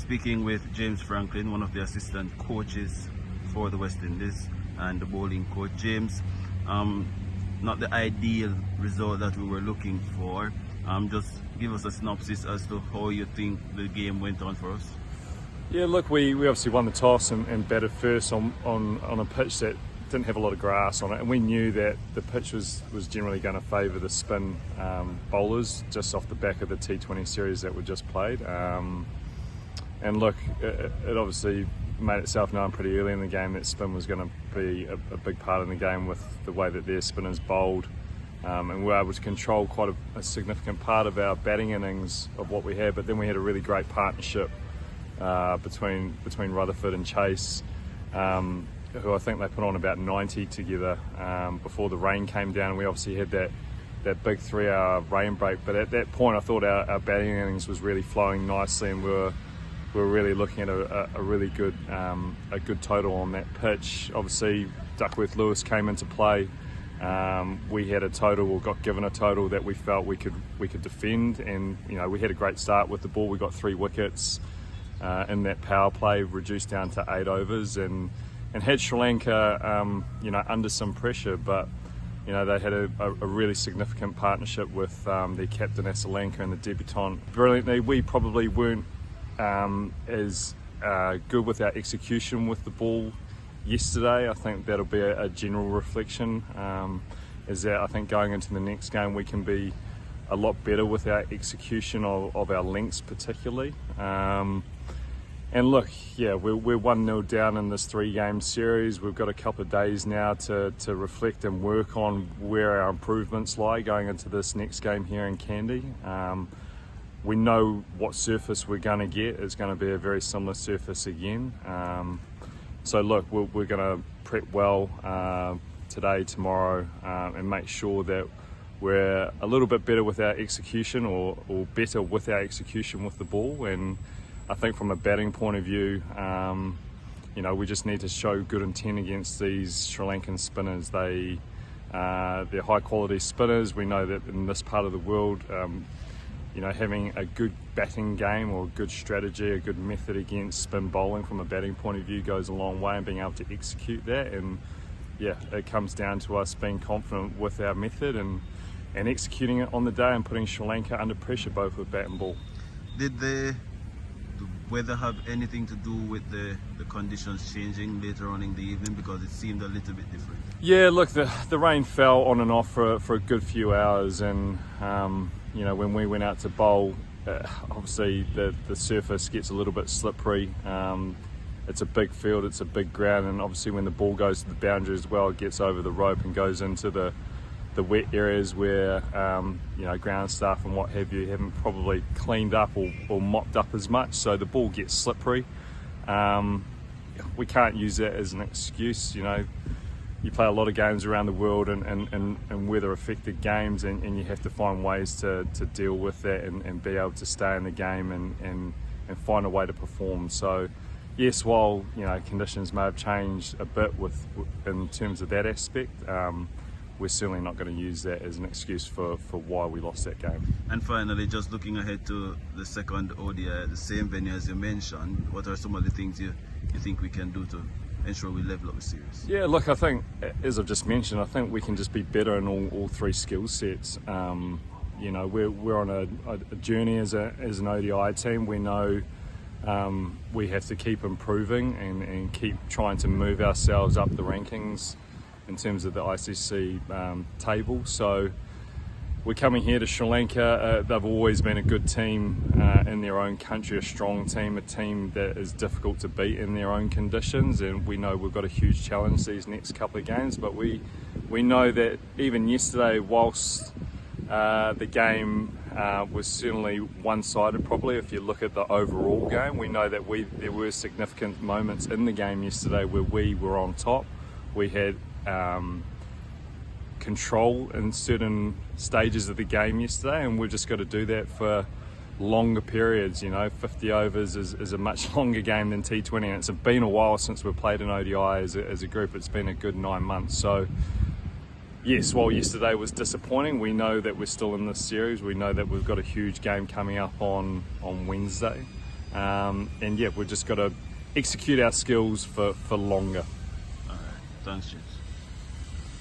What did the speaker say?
speaking with James Franklin, one of the assistant coaches for the West Indies and the bowling coach. James, not the ideal result that we were looking for. Just give us a synopsis as to how you think the game went on for us. Yeah, look, we obviously won the toss and batted first on a pitch that didn't have a lot of grass on it, and we knew that the pitch was generally going to favour the spin bowlers just off the back of the T20 series that we just played. And look, it obviously made itself known pretty early in the game that spin was going to be a big part of the game with the way that their spinners bowled. And we were able to control quite a significant part of our batting innings of what we had, but then we had a really great partnership between Rutherford and Chase, who I think they put on about 90 together before the rain came down. We obviously had that big 3-hour rain break, but at that point I thought our batting innings was really flowing nicely, and we were really looking at a really good total on that pitch. Obviously Duckworth Lewis came into play. We had a total, or got given a total, that we felt we could defend, and we had a great start with the ball. We got 3 wickets in that power play, reduced down to 8 overs, and had Sri Lanka under some pressure, but they had a really significant partnership with their captain Asalanka and the debutant brilliantly. We probably weren't as good with our execution with the ball yesterday. I think that'll be a general reflection, is that I think going into the next game we can be a lot better with our execution of our links particularly. And look, yeah, we're 1-0 down in this 3-game series. We've got a couple of days now to reflect and work on where our improvements lie going into this next game here in Kandy. We know what surface we're going to get. It's going to be a very similar surface again. So look, we're going to prep well today, tomorrow, and make sure that we're a little bit better with our execution, or better with our execution with the ball. And I think from a batting point of view, we just need to show good intent against these Sri Lankan spinners. They're high quality spinners. We know that in this part of the world, having a good batting game or a good strategy, a good method against spin bowling from a batting point of view goes a long way, and being able to execute that. And yeah, it comes down to us being confident with our method and executing it on the day, and putting Sri Lanka under pressure both with bat and ball. Did the weather have anything to do with the conditions changing later on in the evening, because it seemed a little bit different? Yeah, look, the rain fell on and off for a good few hours, and when we went out to bowl, obviously the surface gets a little bit slippery. It's a big field, it's a big ground, and obviously when the ball goes to the boundary as well, it gets over the rope and goes into the wet areas where ground staff and what have you haven't probably cleaned up or mopped up as much, so the ball gets slippery. We can't use that as an excuse. You play a lot of games around the world and weather affected games, and you have to find ways to deal with that and be able to stay in the game and find a way to perform. So yes, while conditions may have changed a bit in terms of that aspect, we're certainly not going to use that as an excuse for why we lost that game. And finally, just looking ahead to the second ODI at the same venue as you mentioned, what are some of the things you think we can do to ensure we level up the series? Yeah, look, I think, as I've just mentioned, I think we can just be better in all 3 skill sets. We're on a journey as an ODI team. We know we have to keep improving and keep trying to move ourselves up the rankings in terms of the ICC table. So we're coming here to Sri Lanka. They've always been a good team in their own country, a strong team, a team that is difficult to beat in their own conditions, and we know we've got a huge challenge these next couple of games. But we know that even yesterday, whilst the game was certainly one-sided probably, if you look at the overall game, we know that there were significant moments in the game yesterday where we were on top. We had control in certain stages of the game yesterday, and we've just got to do that for longer periods. 50 overs is a much longer game than T20, and it's been a while since we've played an ODI as a group. It's been a good 9 months. So yes, while yesterday was disappointing, we know that we're still in this series. We know that we've got a huge game coming up on Wednesday. And yeah, we've just got to execute our skills for longer. All right, thanks, James.